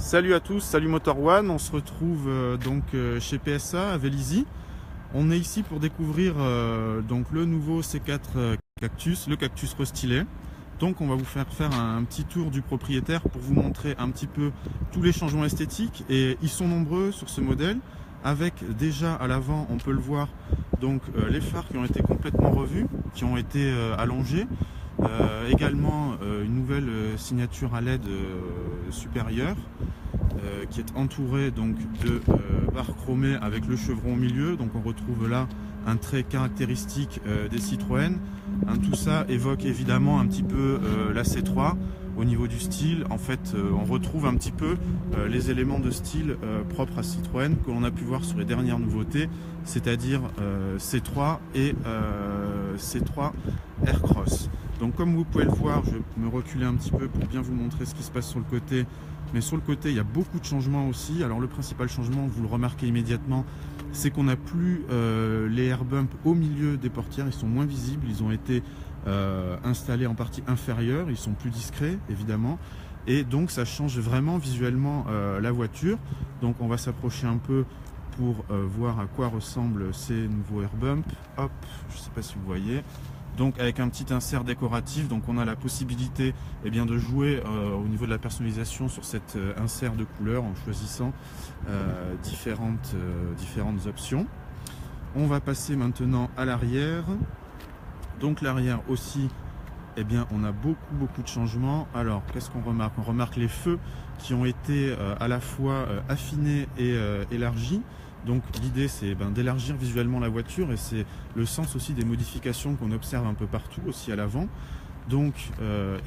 Salut à tous, salut Motor One, on se retrouve chez PSA à Vélizy. On est ici pour découvrir donc le nouveau C4 Cactus, le Cactus restylé. Donc on va vous faire un petit tour du propriétaire pour vous montrer un petit peu tous les changements esthétiques, et ils sont nombreux sur ce modèle, avec déjà à l'avant, on peut le voir, donc les phares qui ont été complètement revus, qui ont été allongés. Également une nouvelle signature à LED supérieure qui est entourée donc de barres chromées avec le chevron au milieu. Donc on retrouve là un trait caractéristique des Citroën. Tout ça évoque évidemment un petit peu la C3 au niveau du style. En fait on retrouve un petit peu les éléments de style propres à Citroën que l'on a pu voir sur les dernières nouveautés, c'est-à-dire C3 et C3 Aircross. Donc comme vous pouvez le voir, je vais me reculer un petit peu pour bien vous montrer ce qui se passe sur le côté. Mais sur le côté, il y a beaucoup de changements aussi. Alors le principal changement, vous le remarquez immédiatement, c'est qu'on n'a plus les air bumps au milieu des portières. Ils sont moins visibles, ils ont été installés en partie inférieure, ils sont plus discrets évidemment. Et donc ça change vraiment visuellement la voiture. Donc on va s'approcher un peu pour voir à quoi ressemblent ces nouveaux air bumps. Hop, je ne sais pas si vous voyez. Donc avec un petit insert décoratif, donc on a la possibilité de jouer au niveau de la personnalisation sur cet insert de couleur en choisissant différentes options. On va passer maintenant à l'arrière. Donc l'arrière aussi, on a beaucoup de changements. Alors qu'est-ce qu'on remarque? On remarque les feux qui ont été à la fois affinés et élargis. Donc l'idée c'est d'élargir visuellement la voiture, et c'est le sens aussi des modifications qu'on observe un peu partout aussi à l'avant. Donc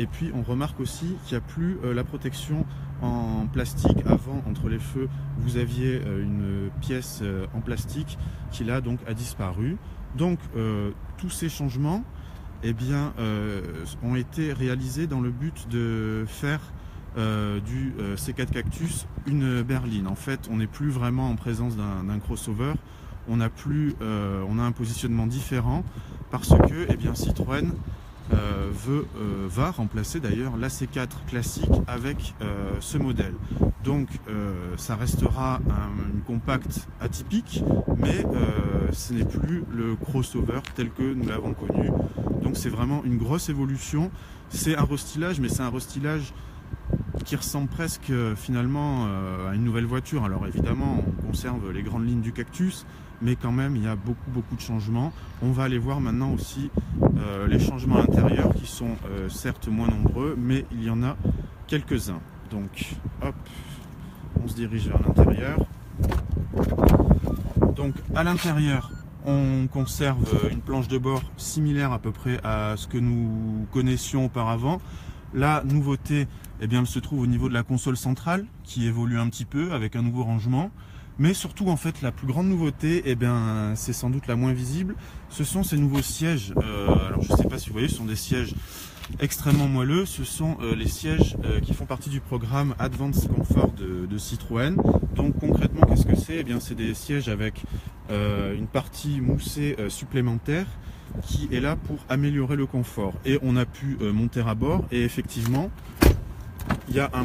et puis on remarque aussi qu'il n'y a plus la protection en plastique. Avant, entre les feux, vous aviez une pièce en plastique qui là donc a disparu. Donc tous ces changements ont été réalisés dans le but de faire du C4 Cactus une berline. En fait, on n'est plus vraiment en présence d'un crossover. On a un positionnement différent parce que Citroën va remplacer d'ailleurs la C4 classique avec ce modèle. Donc ça restera une compacte atypique, mais ce n'est plus le crossover tel que nous l'avons connu. Donc c'est vraiment une grosse évolution. C'est un restylage, mais c'est un restylage qui ressemble presque finalement à une nouvelle voiture. Alors évidemment on conserve les grandes lignes du Cactus, mais quand même il y a beaucoup de changements. On va aller voir maintenant aussi les changements à l'intérieur qui sont certes moins nombreux, mais il y en a quelques-uns. Donc hop, on se dirige vers l'intérieur. Donc à l'intérieur on conserve une planche de bord similaire à peu près à ce que nous connaissions auparavant. La nouveauté elle se trouve au niveau de la console centrale qui évolue un petit peu avec un nouveau rangement. Mais surtout en fait la plus grande nouveauté, c'est sans doute la moins visible, ce sont ces nouveaux sièges. Alors je ne sais pas si vous voyez, ce sont des sièges extrêmement moelleux. Ce sont les sièges qui font partie du programme Advanced Comfort de Citroën. Donc concrètement qu'est-ce que c'est? C'est des sièges avec une partie moussée supplémentaire qui est là pour améliorer le confort. Et on a pu monter à bord, et effectivement il y a un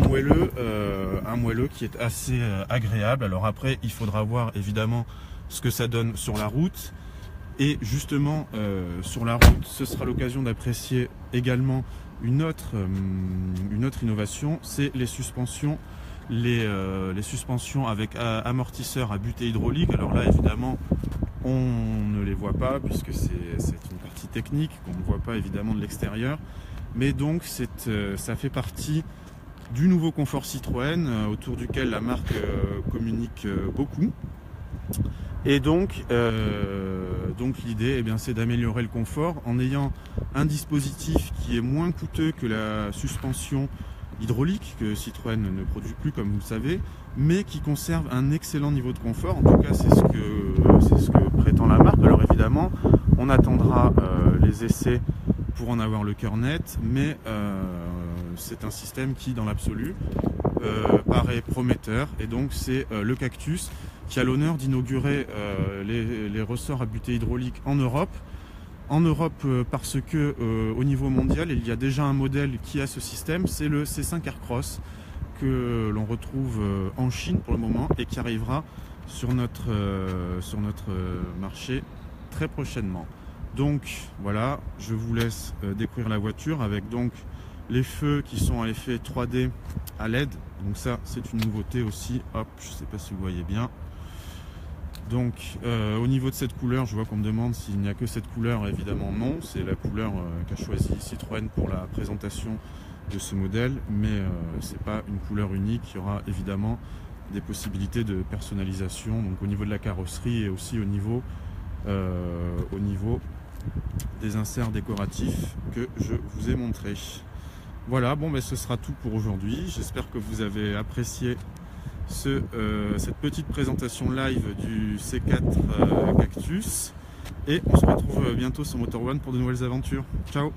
moelleux qui est assez agréable. Alors après il faudra voir évidemment ce que ça donne sur la route, et justement sur la route ce sera l'occasion d'apprécier également une autre innovation, c'est les suspensions. Les suspensions avec amortisseurs à butée hydraulique. Alors là évidemment on ne les voit pas puisque c'est une partie technique qu'on ne voit pas évidemment de l'extérieur, mais donc ça fait partie du nouveau confort Citroën autour duquel la marque communique beaucoup. Et donc l'idée c'est d'améliorer le confort en ayant un dispositif qui est moins coûteux que la suspension hydraulique que Citroën ne produit plus comme vous le savez, mais qui conserve un excellent niveau de confort. En tout cas c'est ce que prétend la marque. Alors évidemment on attendra les essais pour en avoir le cœur net, mais c'est un système qui dans l'absolu paraît prometteur, et donc c'est le Cactus qui a l'honneur d'inaugurer les ressorts à butée hydraulique en Europe. Parce que au niveau mondial il y a déjà un modèle qui a ce système, c'est le C5 Aircross que l'on retrouve en Chine pour le moment et qui arrivera sur notre marché très prochainement. Donc voilà, je vous laisse découvrir la voiture avec donc les feux qui sont à effet 3D à LED. Donc ça c'est une nouveauté aussi. Hop, je sais pas si vous voyez bien. Donc au niveau de cette couleur, je vois qu'on me demande s'il n'y a que cette couleur. Évidemment non, c'est la couleur qu'a choisi Citroën pour la présentation de ce modèle, mais c'est pas une couleur unique. Il y aura évidemment des possibilités de personnalisation, donc au niveau de la carrosserie et aussi au niveau des inserts décoratifs que je vous ai montré. Voilà, bon, ce sera tout pour aujourd'hui. J'espère que vous avez apprécié cette petite présentation live du C4 Cactus, et on se retrouve bientôt sur Motor One pour de nouvelles aventures. Ciao!